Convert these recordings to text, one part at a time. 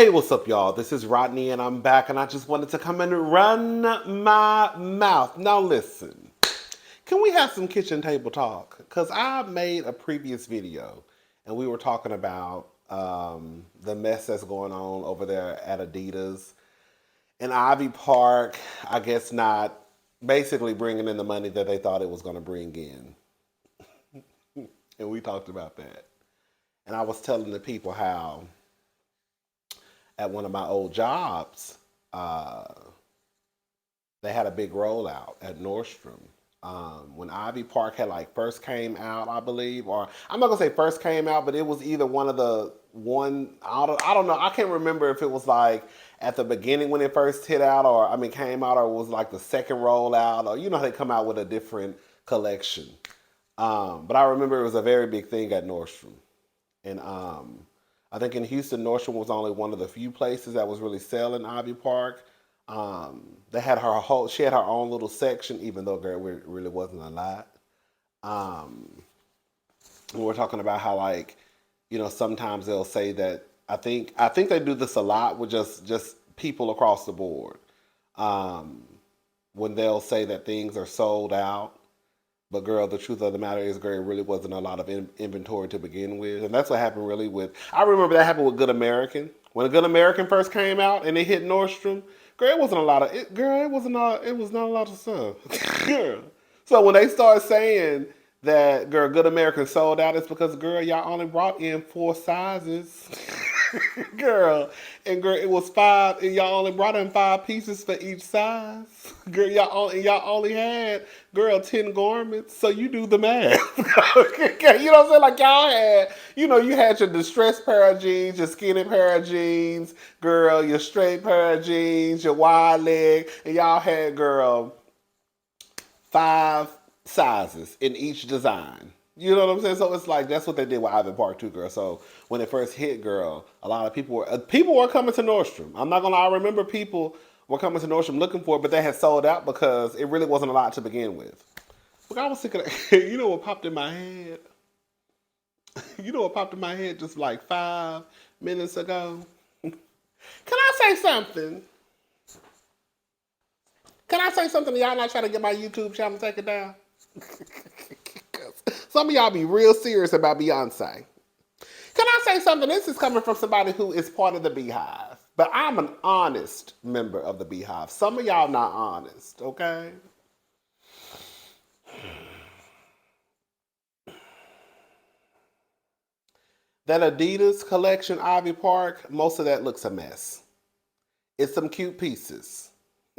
Hey, what's up, y'all? This is Rodney, and I'm back, and I just wanted to come and run my mouth. Now, listen, can we have some kitchen table talk? Because I made a previous video, and we were talking about the mess that's going on over there at Adidas and Ivy Park, I guess not basically bringing in the money that they thought it was going to bring in. And we talked about that. And I was telling the people how at one of my old jobs, uh, they had a big rollout at Nordstrom. When Ivy Park had like first came out, I believe, or I'm not gonna say first came out, but it was either one of the one I don't know. I can't remember if it was like at the beginning when it first hit out, or I mean came out, or it was like the second rollout, or you know how they come out with a different collection. But I remember it was a very big thing at Nordstrom, and I think in Houston, Nordstrom was only one of the few places that was really selling Ivy Park. They had she had her own little section, even though girl, it really wasn't a lot. Um, we were talking about how like, you know, sometimes they'll say that I think they do this a lot with just people across the board. Um, when they'll say that things are sold out. But girl, the truth of the matter is, girl, it really wasn't a lot of inventory to begin with, and that's what happened really with. I remember that happened with Good American when a Good American first came out and it hit Nordstrom. Girl, it wasn't a lot of it. Girl, it wasn't. It was not a lot of stuff. Girl. So when they start saying that, girl, Good American sold out, it's because girl, y'all only brought in 4 sizes. Girl, and girl, it was 5, and y'all only brought in 5 pieces for each size. Girl, y'all only had, girl, 10 garments. So you do the math. You know what I'm saying? Like y'all had, you know, you had your distressed pair of jeans, your skinny pair of jeans, girl, your straight pair of jeans, your wide leg, and y'all had, girl, 5 sizes in each design. You know what I'm saying? So it's like that's what they did with Ivy Park too, girl. So when it first hit, girl, a lot of people were coming to Nordstrom. I'm not gonna lie. I remember people were coming to Nordstrom looking for it, but they had sold out because it really wasn't a lot to begin with. But I was thinking, you know what popped in my head? You know what popped in my head just like 5 minutes ago? Can I say something? Can I say something? Y'all not trying to get my YouTube channel taken down? Some of y'all be real serious about Beyonce. Can I say something? This is coming from somebody who is part of the Beehive. But I'm an honest member of the Beehive. Some of y'all not honest, okay? That Adidas collection, Ivy Park, most of that looks a mess. It's some cute pieces,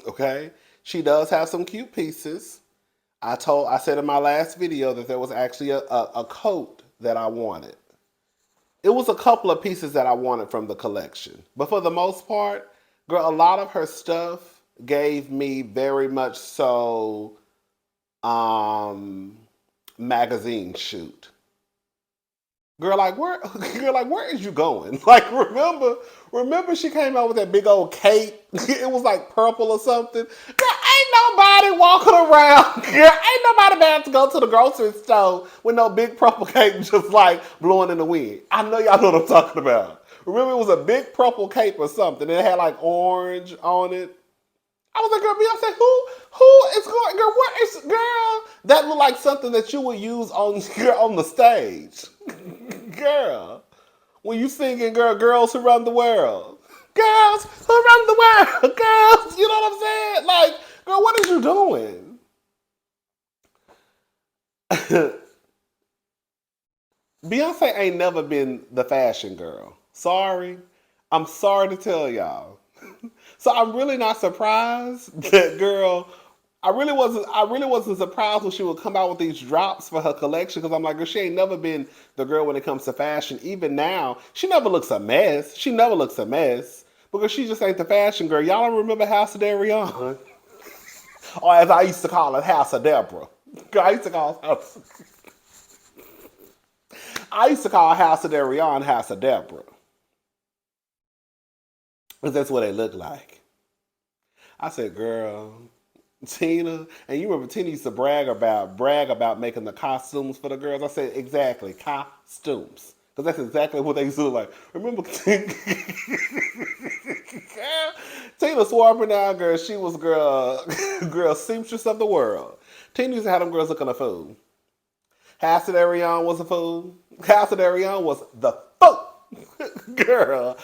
okay? She does have some cute pieces. I said in my last video that there was actually a coat that I wanted. It was a couple of pieces that I wanted from the collection. But for the most part, girl, a lot of her stuff gave me very much so magazine shoot. Girl, like where girl, like where is you going? Like remember she came out with that big old cape? It was like purple or something. Girl, ain't nobody walking around. Girl, ain't nobody about to go to the grocery store with no big purple cape just like blowing in the wind. I know y'all know what I'm talking about. Remember it was a big purple cape or something. It had like orange on it. I was like, girl, Beyonce, who is going, girl, what is, girl? That looked like something that you would use on the stage. Girl, when you singing, girl, girls who run the world. Girls who run the world. Girls, you know what I'm saying? Like, girl, what is you doing? Beyonce ain't never been the fashion girl. Sorry. I'm sorry to tell y'all. So I'm really not surprised that girl. I really wasn't surprised when she would come out with these drops for her collection because I'm like, girl, she ain't never been the girl when it comes to fashion. Even now, she never looks a mess. She never looks a mess because she just ain't the fashion girl. Y'all don't remember House of Dereon, or as I used to call it, House of Deborah. Girl, I used to call House of Dereon House of Deborah because that's what they look like. I said, girl, Tina, and you remember Tina used to brag about making the costumes for the girls. I said exactly costumes, because that's exactly what they used to look like. Remember, Tina swore up and down, girl, she was girl seamstress of the world. Tina used to have them girls looking a fool. House of Dereon was a fool. House of Dereon was the fool. Girl.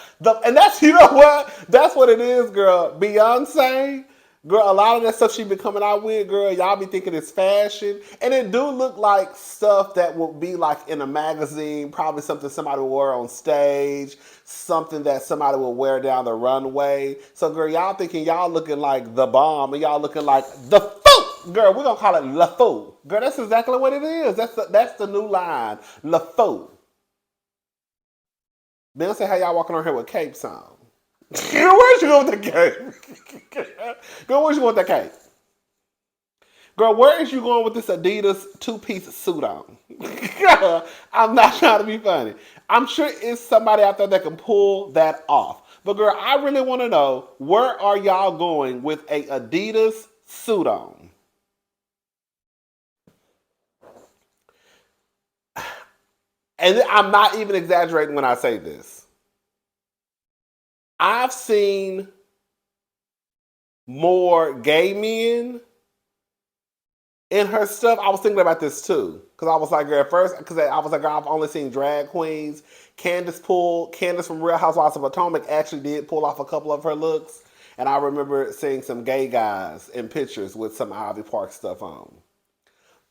And that's, you know what? That's what it is, girl. Beyonce, girl, a lot of that stuff she been coming out with, girl, y'all be thinking it's fashion. And it do look like stuff that would be like in a magazine, probably something somebody would wear on stage, something that somebody would wear down the runway. So, girl, y'all thinking y'all looking like the bomb and y'all looking like the fool. Girl, we're going to call it La Fou. Girl, that's exactly what it is. That's the new line. La Fou. Beyoncé, how y'all walking on here with capes on? Girl, where's you going with the cape? Girl, where's you going with the cape? Girl, where is you going with this Adidas two-piece suit on? Girl, I'm not trying to be funny. I'm sure it's somebody out there that can pull that off. But girl, I really want to know, where are y'all going with a Adidas suit on? And I'm not even exaggerating when I say this. I've seen more gay men in her stuff. I was thinking about this too. Because I was like, girl, at first, because I was like, girl, I've only seen drag queens. Candace from Real Housewives of Potomac actually did pull off a couple of her looks. And I remember seeing some gay guys in pictures with some Ivy Park stuff on.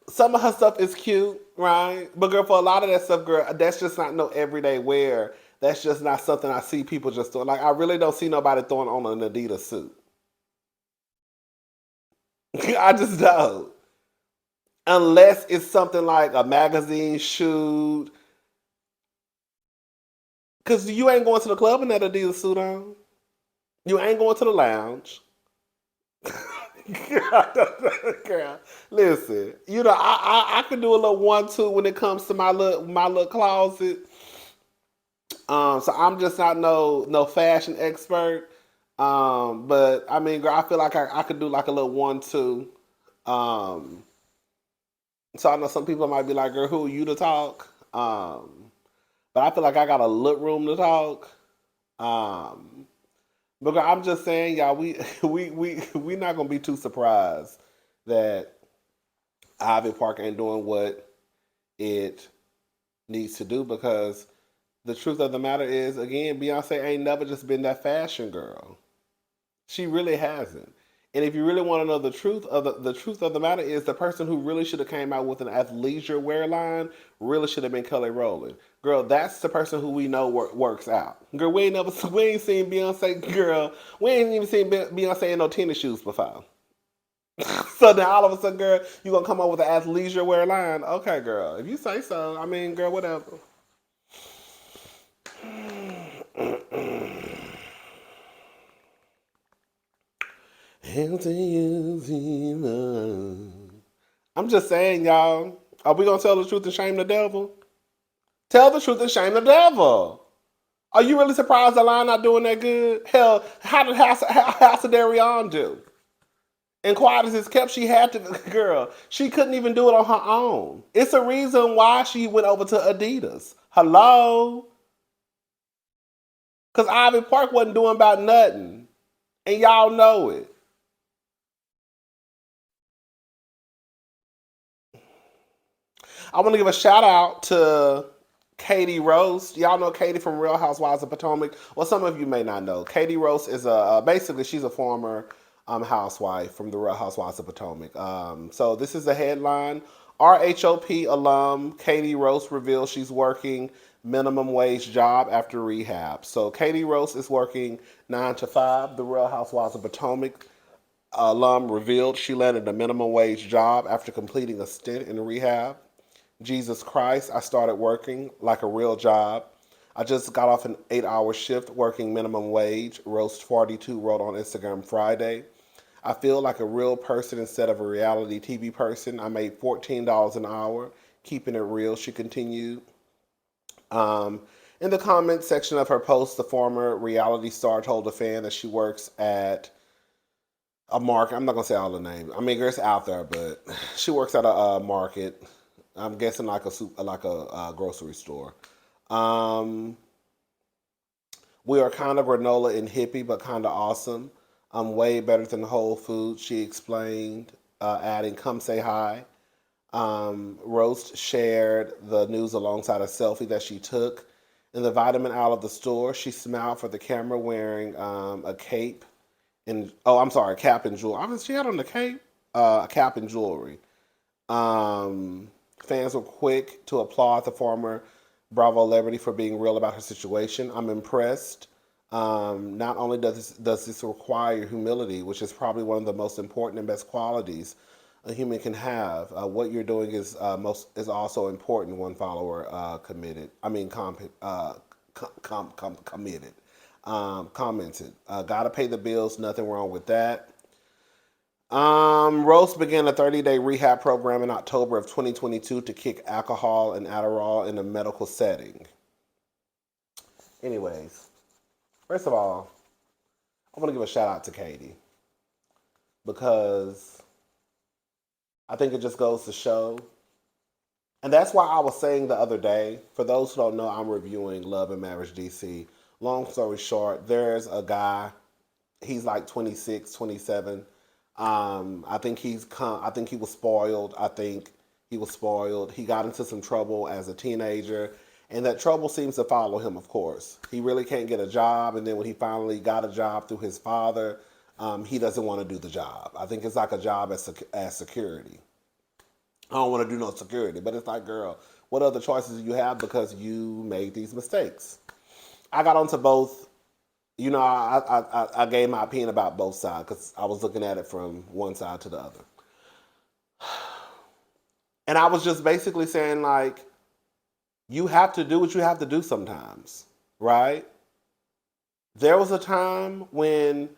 Some of her stuff is cute, right? But girl, for a lot of that stuff, girl, that's just not no everyday wear. That's just not something I see people just doing. Like, I really don't see nobody throwing on an Adidas suit. I just don't. Unless it's something like a magazine shoot. Because you ain't going to the club in that Adidas suit on. You ain't going to the lounge. Girl, listen. You know, I can do a little 1-2 when it comes to my little closet. So I'm just not no fashion expert. But I mean, girl, I feel like I could do like a little 1-2. So I know some people might be like, girl, who are you to talk? But I feel like I got a little room to talk. But girl, I'm just saying, y'all, we not gonna be too surprised that Ivy Park ain't doing what it needs to do, because the truth of the matter is, again, Beyonce ain't never just been that fashion girl. She really hasn't. And if you really want to know the truth of the matter is, the person who really should have came out with an athleisure wear line really should have been Kelly Rowland. Girl, that's the person who we know works out. Girl, we ain't seen Beyonce. Girl, we ain't even seen Beyonce in no tennis shoes before. So then all of a sudden, girl, you gonna come up with an athleisure wear line? Okay, girl, if you say so. I mean, girl, whatever. I'm just saying, y'all. Are we gonna tell the truth and shame the devil? Tell the truth and shame the devil. Are you really surprised the line not doing that good? Hell, how did House of Dereon do? And quiet as it's kept, she had to, girl, she couldn't even do it on her own. It's a reason why she went over to Adidas. Hello? Because Ivy Park wasn't doing about nothing. And y'all know it. I want to give a shout out to Katie Rost. Y'all know Katie from Real Housewives of Potomac. Well, some of you may not know. Katie Rost is basically she's a former housewife from the Real Housewives of Potomac. So this is the headline. RHOP alum Katie Rost reveals she's working minimum wage job after rehab. So Katie Rost is working 9 to 5. The Real Housewives of Potomac alum revealed she landed a minimum wage job after completing a stint in rehab. Jesus Christ, I started working like a real job. I just got off an 8-hour shift working minimum wage, Roast 42 wrote on Instagram Friday. I feel like a real person instead of a reality TV person. I made $14 an hour, keeping it real, she continued. In the comments section of her post, the former reality star told a fan that she works at a market. I'm not going to say all the names. I mean, it's out there, but she works at a market. I'm guessing like a grocery store. We are kind of granola and hippie, but kind of awesome. I'm way better than Whole Foods, she explained, adding, come say hi. Rost shared the news alongside a selfie that she took in the vitamin aisle of the store. She smiled for the camera wearing a cape and, oh, I'm sorry, a cap and jewelry. I mean, she had on the cape, a cap and jewelry. Fans were quick to applaud the former Bravo celebrity for being real about her situation. I'm impressed. Not only does this require humility, which is probably one of the most important and best qualities a human can have. What you're doing is also important. One follower commented. Gotta pay the bills. Nothing wrong with that. Rost began a 30-day rehab program in October of 2022 to kick alcohol and Adderall in a medical setting. Anyways, first of all, I want to give a shout out to Katie because I think it just goes to show. And that's why I was saying the other day, for those who don't know, I'm reviewing Love and Marriage DC. Long story short, there's a guy, he's like 26, 27. I think he was spoiled. He got into some trouble as a teenager, and that trouble seems to follow him, of course. He really can't get a job, and then when he finally got a job through his father, he doesn't want to do the job. I think it's like a job as security. I don't want to do no security, but it's like, girl, what other choices do you have because you made these mistakes? I got onto both. I gave my opinion about both sides because I was looking at it from one side to the other. And I was just basically saying, like, you have to do what you have to do sometimes, right? There was a time when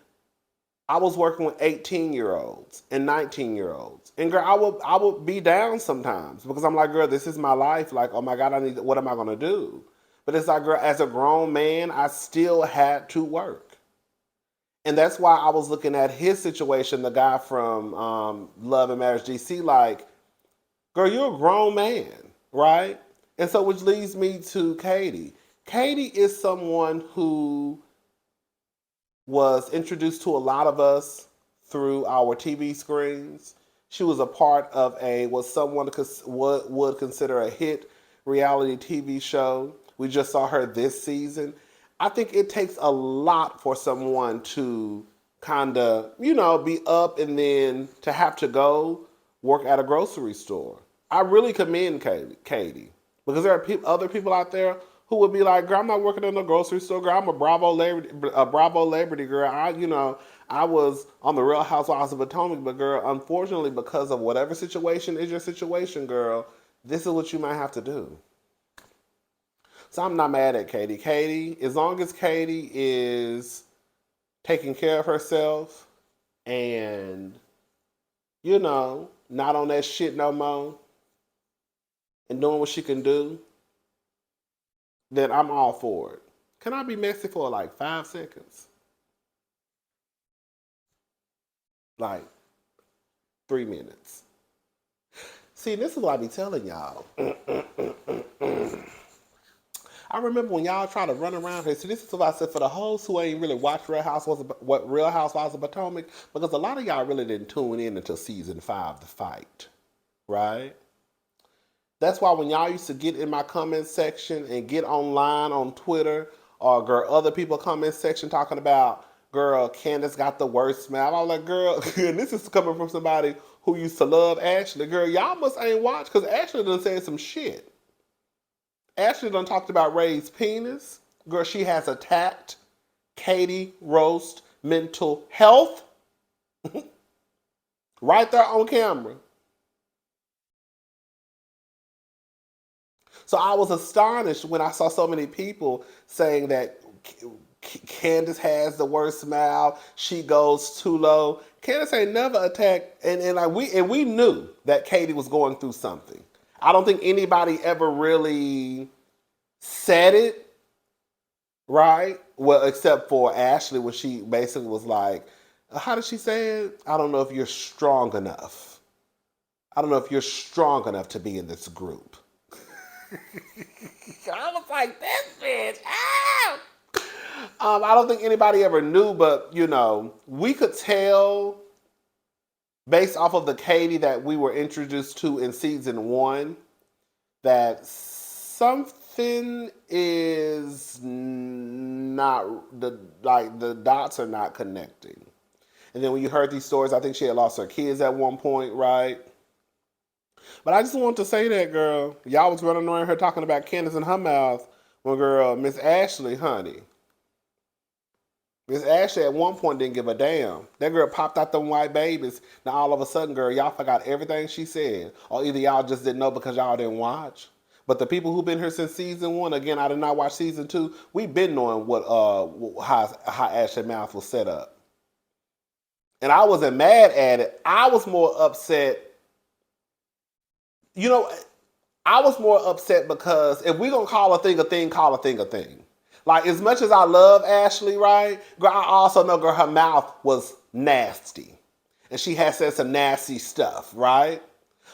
I was working with 18-year-olds and 19-year-olds. And girl, I would be down sometimes because I'm like, girl, this is my life. Like, oh my God, what am I going to do? But it's like, girl, as a grown man, I still had to work. And that's why I was looking at his situation, the guy from Love and Marriage DC, like, girl, you're a grown man, right? And so which leads me to Katie. Katie is someone who was introduced to a lot of us through our TV screens. She was a part of what someone would consider a hit reality TV show. We just saw her this season. I think it takes a lot for someone to kind of, be up and then to have to go work at a grocery store. I really commend Katie because there are other people out there who would be like, girl, I'm not working in a grocery store, girl. I'm a Bravo celebrity, girl. I was on the Real Housewives of Potomac, but girl, unfortunately, because of whatever situation is your situation, girl, this is what you might have to do. So I'm not mad at Katie. Katie, as long as Katie is taking care of herself and, not on that shit no more and doing what she can do, then I'm all for it. Can I be messy for like 5 seconds? Like 3 minutes. See, this is what I be telling y'all. I remember when y'all try to run around here. So this is what I said for the hosts who ain't really watched Real Housewives of Potomac, because a lot of y'all really didn't tune in until season 5, The Fight, right? That's why when y'all used to get in my comment section and get online on Twitter or girl, other people comment section talking about, girl, Candace got the worst smell. I was like, girl, and this is coming from somebody who used to love Ashley. Girl, y'all must ain't watch because Ashley done said some shit. Ashley done talked about Ray's penis. Girl, she has attacked Katie Rost mental health right there on camera. So I was astonished when I saw so many people saying that Candace has the worst smile. She goes too low. Candace ain't never attacked, and we knew that Katie was going through something. I don't think anybody ever really said it, right? Well, except for Ashley, when she basically was like, how did she say it? I don't know if you're strong enough. I don't know if you're strong enough to be in this group. I was like, this bitch, ow! I don't think anybody ever knew, but you know, we could tell based off of the Katie that we were introduced to in season 1 that something is not the dots are not connecting. And then when you heard these stories, I think she had lost her kids at one point, right? But I just want to say that, girl, y'all was running around her talking about Candace in her mouth. Well, girl, Miss Ashley, honey. Miss Ashley at one point didn't give a damn. That girl popped out them white babies. Now all of a sudden, girl, y'all forgot everything she said. Or either y'all just didn't know because y'all didn't watch. But the people who've been here since season 1, again, I did not watch season 2. We've been knowing what how Ashley mouth was set up. And I wasn't mad at it. I was more upset. You know, I was more upset because if we're going to call a thing, call a thing a thing. Like, as much as I love Ashley, right? Girl, I also know, girl, her mouth was nasty. And she has said some nasty stuff, right?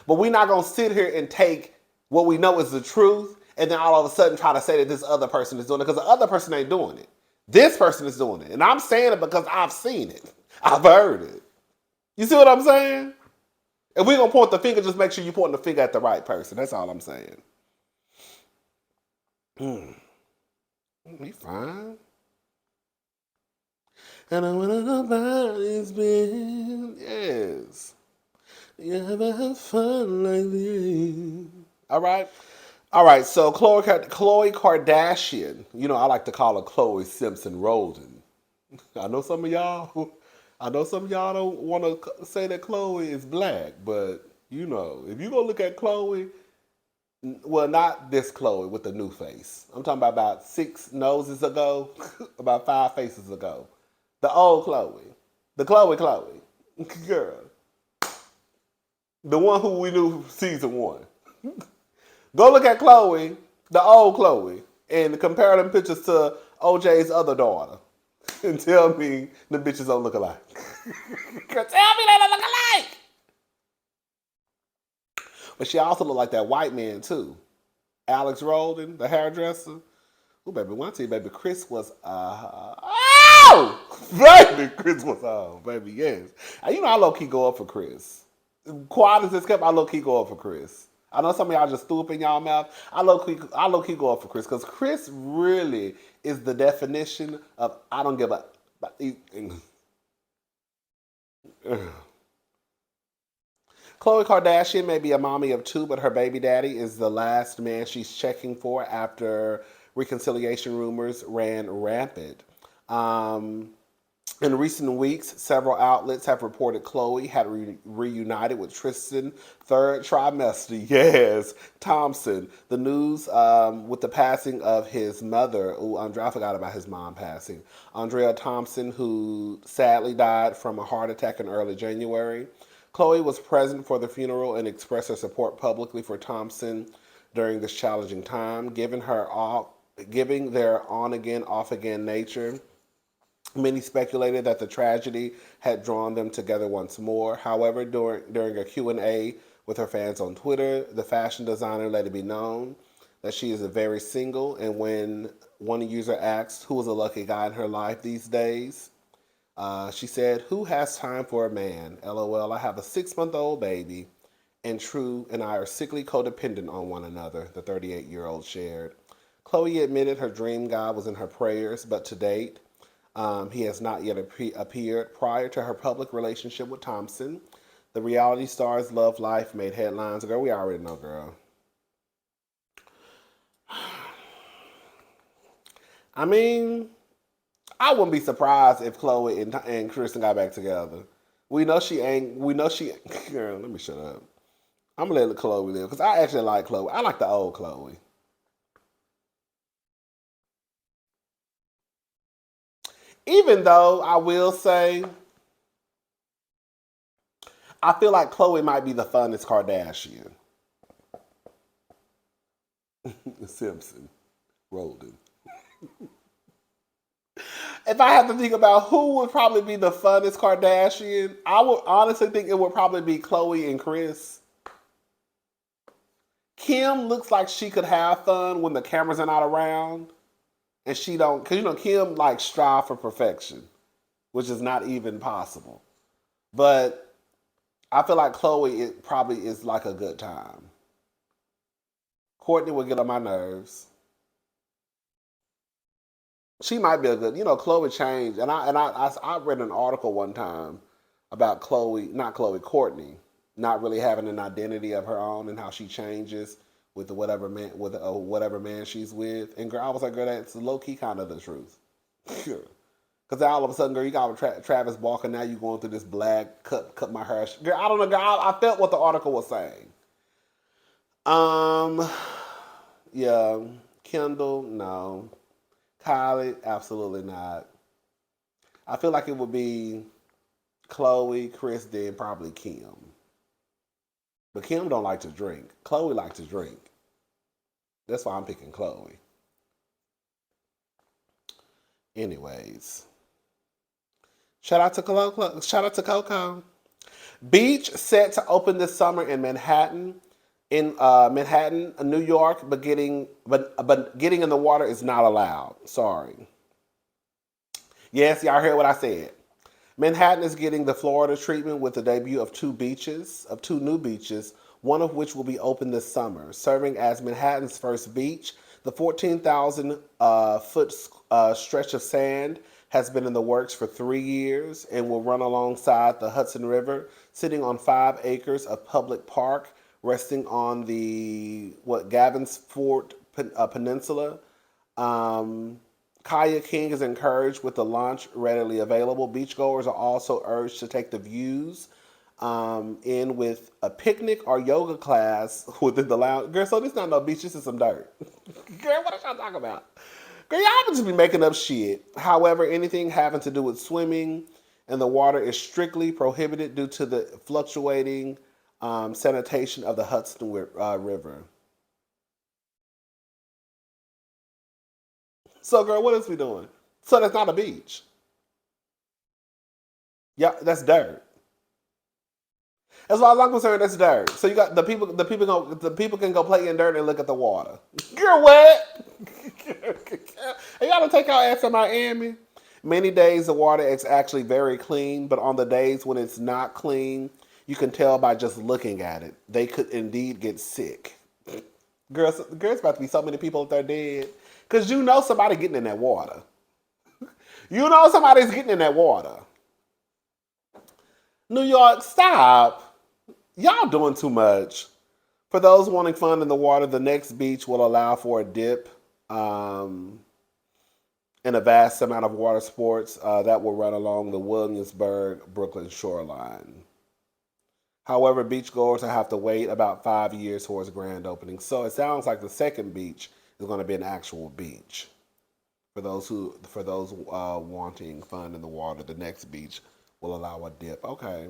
But we're not going to sit here and take what we know is the truth and then all of a sudden try to say that this other person is doing it because the other person ain't doing it. This person is doing it. And I'm saying it because I've seen it. I've heard it. You see what I'm saying? If we're going to point the finger, just make sure you point the finger at the right person. That's all I'm saying. We fine. And I want to know nobody's been. Yes. You ever have fun like this? All right. All right. So Khloe Kardashian. You know, I like to call her Khloe Simpson Roldan. I know some of y'all don't want to say that Khloe is black, but you know, if you go look at Khloe, well, not this Khloe with the new face. I'm talking about 6 noses ago, about 5 faces ago. The old Khloe. The Khloe, girl. The one who we knew season 1. Go look at Khloe, the old Khloe, and compare them pictures to OJ's other daughter. And tell me the bitches don't look alike. Tell me they don't look alike. But she also looked like that white man too. Alex Roldan, the hairdresser. Oh, baby, one thing, baby, Chris was, baby, Chris was, baby, yes. You know, I low-key go up for Chris. Quiet as this kept, I low-key go up for Chris. I know some of y'all just threw up in y'all mouth. I low-key go up for Chris because Chris really is the definition of I don't give a. Khloe Kardashian may be a mommy of 2, but her baby daddy is the last man she's checking for after reconciliation rumors ran rampant. In recent weeks, several outlets have reported Khloe had reunited with Tristan third trimester, yes, Thompson. The news with the passing of his mother, I forgot about his mom passing, Andrea Thompson, who sadly died from a heart attack in early January. Khloe was present for the funeral and expressed her support publicly for Thompson during this challenging time, giving their on-again, off-again nature. Many speculated that the tragedy had drawn them together once more. However, during a Q&A with her fans on Twitter, the fashion designer let it be known that she is very single, and when one user asked who was a lucky guy in her life these days, she said, "Who has time for a man? LOL, I have a 6-month-old baby, and True and I are sickly codependent on one another," the 38-year-old shared. Khloe admitted her dream guy was in her prayers, but to date, he has not yet appeared. Prior to her public relationship with Thompson, the reality star's love life made headlines. Girl, we already know, girl. I mean, I wouldn't be surprised if Khloe and Kristen got back together. We know she ain't. Girl, let me shut up. I'm gonna let Khloe live because I actually like Khloe. I like the old Khloe. Even though I will say, I feel like Khloe might be the funnest Kardashian. Simpson, Roldan. If I have to think about who would probably be the funnest Kardashian, I would honestly think it would probably be Khloe and Chris. Kim looks like she could have fun when the cameras are not around. And she don't, because, Kim, like, strive for perfection, which is not even possible. But I feel like Khloe, it probably is like a good time. Courtney will get on my nerves. She might be a good, Khloe changed. And I read an article one time about Courtney, not really having an identity of her own and how she changes with the whatever man she's with. And girl, I was like, girl, that's low key kind of the truth. Because all of a sudden, girl, you got Travis Barker. Now you going through this black cut my hair. Girl, I don't know, girl. I felt what the article was saying. Yeah, Kendall, no. Kylie, absolutely not. I feel like it would be Khloe, Chris, then probably Kim. But Kim don't like to drink. Khloe likes to drink. That's why I'm picking Khloe. Anyways, shout out to Coco. Beach set to open this summer in Manhattan. In Manhattan, New York, but getting in the water is not allowed. Sorry. Yes, y'all heard what I said. Manhattan is getting the Florida treatment with the debut of two new beaches, one of which will be open this summer, serving as Manhattan's first beach. The 14,000 foot stretch of sand has been in the works for 3 years and will run alongside the Hudson River, sitting on 5 acres of public park, resting on the Gavin's Fort Peninsula. Kayaking is encouraged with the launch readily available. Beachgoers are also urged to take the views in with a picnic or yoga class within the lounge. Girl, so this not no beach, this is some dirt. Girl, what are y'all talking about? Girl, y'all just be making up shit. However, anything having to do with swimming in the water is strictly prohibited due to the fluctuating sanitation of the Hudson River. So, girl, what is we doing? So that's not a beach. Yeah, that's dirt. As far as I'm concerned, that's dirt. So you got the people can go play in dirt and look at the water. Girl, what? You gotta take our ass to Miami. Many days the water is actually very clean, but on the days when it's not clean, you can tell by just looking at it. They could indeed get sick. Girls, about to be so many people if they're dead. Because somebody getting in that water. Somebody's getting in that water. New York, stop. Y'all doing too much. For those wanting fun in the water, the next beach will allow for a dip and a vast amount of water sports that will run along the Williamsburg, Brooklyn shoreline. However, beachgoers will have to wait about 5 years for its grand opening. So it sounds like the second beach is going to be an actual beach. For those wanting fun in the water, the next beach will allow a dip. Okay.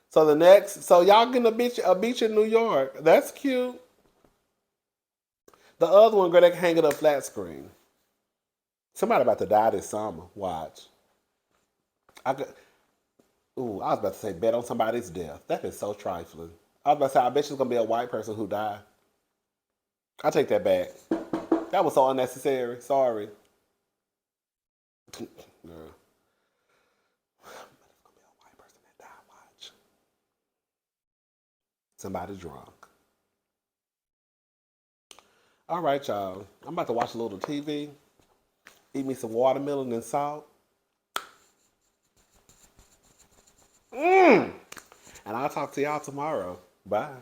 So y'all getting a beach in New York. That's cute. The other one, girl, they can hang it up flat screen. Somebody about to die this summer. Watch. I was about to say bet on somebody's death. That is so trifling. I was about to say I bet she's gonna be a white person who died. I take that back. That was so unnecessary. Sorry. Girl. It's gonna be a white person that died. Watch. Somebody drunk. All right, y'all. I'm about to watch a little TV. Eat me some watermelon and salt. And I'll talk to y'all tomorrow. Bye.